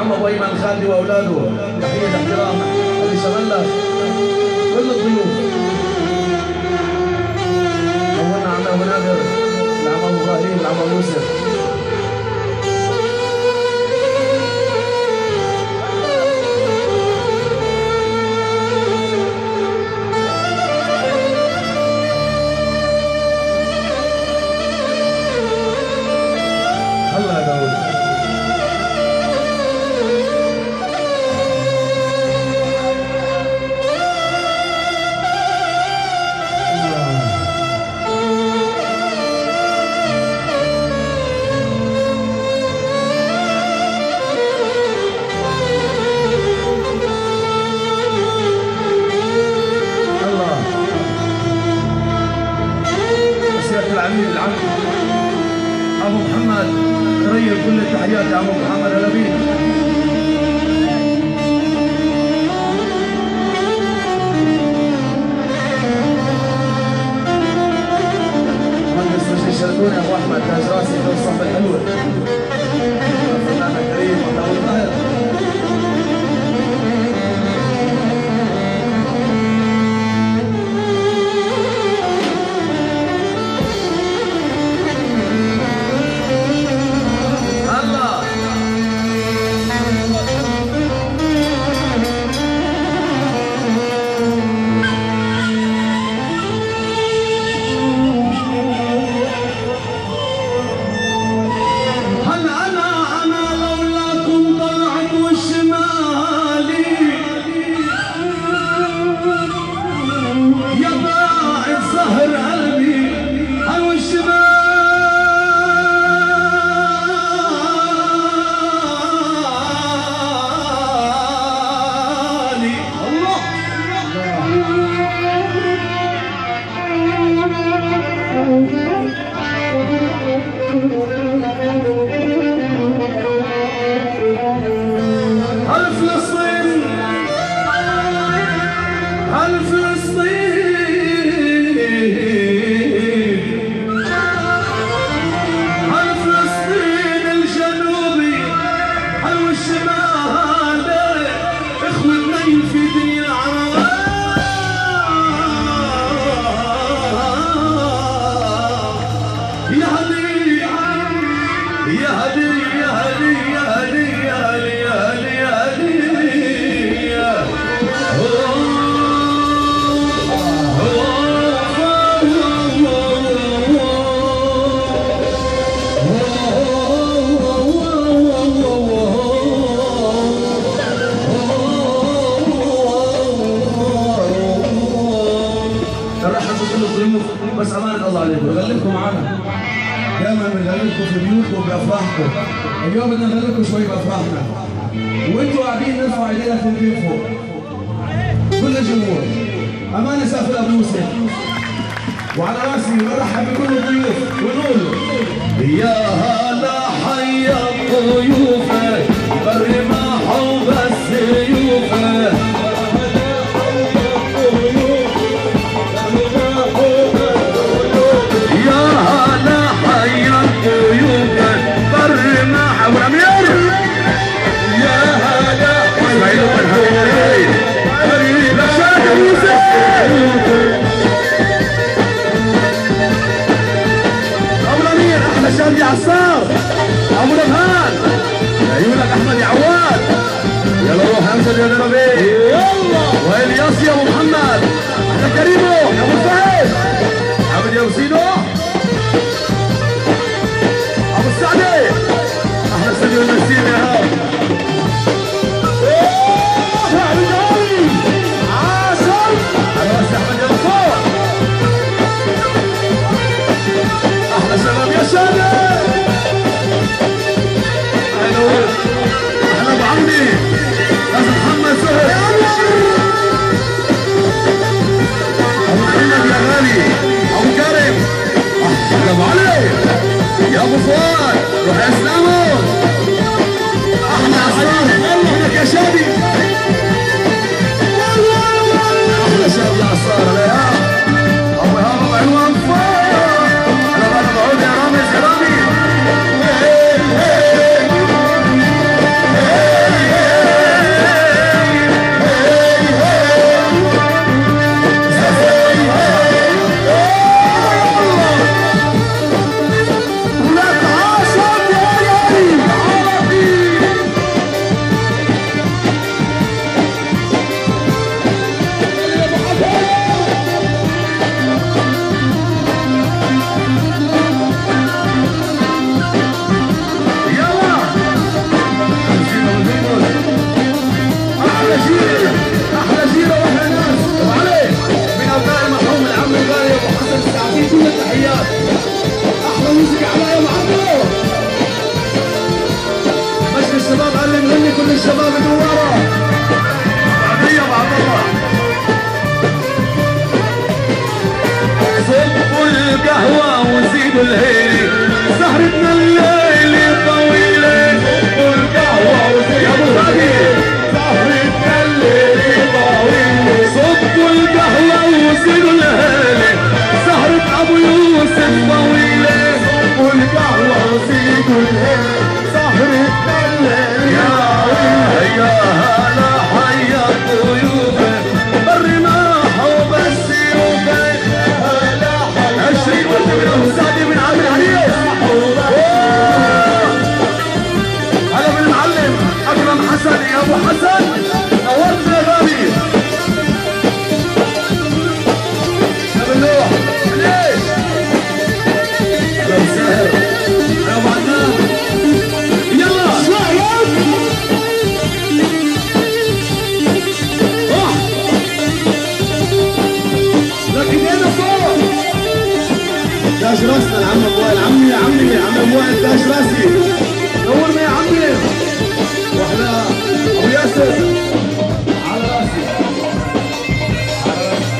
العم ابو ايمن الخالدي واولاده، تحيه احترام اللي شغل كل الضيوف. اولنا عم ابو نادر، العم ابو ابراهيم، العم ابو يوسف. العم ابو محمد تريل كل التحيات يا ابو محمد، هلا بيك. مهندس رشيد شركوني ابو احمد تاج راسي في الصحبه الحلوه. الفنان الكريم ابو الطاهر. بس امانه الله عليكم نغلبكم معانا، دائما بنغلبكم في بيوتكم وبافراحكم. اليوم بدنا نغلبكم شوي بافراحنا، وانتوا قاعدين نرفع ايدينا في فوق كل الجمهور. امانه سافر ابو يوسف، وعلى راسي نرحب بكل الضيوف ونقول يا هلا حيا ضيوفك بالرماح وبالسيوفه. شادي عصار ابو نبهان، عيونك احمد يا عواد، يلا روح امجد يا دربي، يلا والياس يا ابو محمد، احنا كريمو يا ابو فهد، عبد يا وسيدو، ابو السعدي، احنا استديو النسيم يا هاب، عاصم على راس احمد يا وفاء، احلى شباب يا شادي. احنا ابو عمي لازم محمد سهل، ابو محمد يا غالي، ابو كريم احلى جيل احلى جيل واحلى ناس وعليه من ابناء المرحوم العم الغالي ابو حسن السعدي كل التحيات. احلى موسيقى على يا معلم. مجد الشباب قال لي نغني كل الشباب دواره. بعديه ابو عبد الله. صبوا القهوة وزيدوا الهيلي سهرتنا الليلة طويلة. صبوا القهوة وزيدوا يا ابو فادي سهرتنا الليلة طويلة. صبوا القهوة وزيدوا الهيلة سهرة ابو يوسف طويلة. صبوا القهوة وزيدوا الهيلة سهرتنا الليلة طويلة. يا هلا حيا ضيوفه بالرماح وبس يوفه. عشرين وانت سعدي من عم العريس. هلا بالمعلم اكرم حسن يا ابو حسن نورتنا يا غالي. يا بلوح ليش؟ يا مسهر يا ابو عدنان يلا شوية لك ايدينا فوق. تاج راسنا العم ابو وائل. عمي عم ابو وائل تاج راسي نورنا يا عمي. واحنا ابو ياسر على راسي على راسي.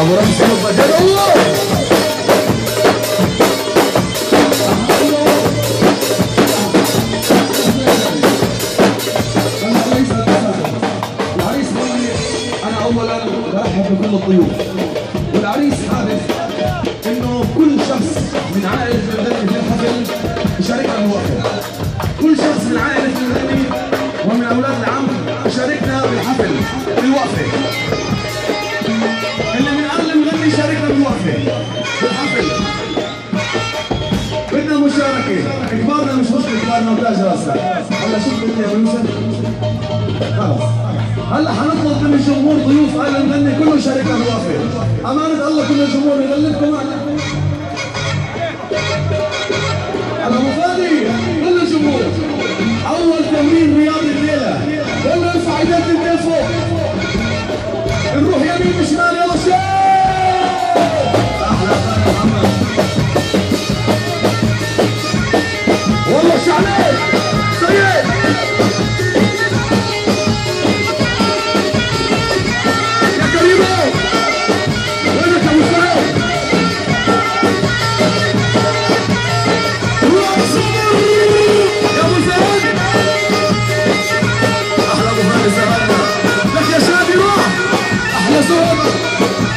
ابو رمسي بدل الله. العريس انا اولا برحب بكل الضيوف، والعريس عارف انه كل شخص من عائله المغني في الحفل يشاركنا بالوقفه. كل شخص من عائله المغني ومن اولاد العم يشاركنا بالحفل بالوقفه. اللي من اهل المغني يشاركنا بالوقفه بالحفل. بدنا مشاركه، كبارنا مش مشكله، كبارنا وتاج راسنا. هلا شو بدك يا ابو يوسف؟ خلص هلا حنطلب من الجمهور ضيوف اهل المغني كله يشاركنا بالوقفه. امانه الله كل الجمهور يغلبكم معنا. على ابو فادي كل الجمهور اول تمرين رياضي الليله، كله يرفع ايديه فوق، نروح يمين وشمال. يلا شيخ احلى يا محمد والله شعليك سيد. يا كريمه زوبة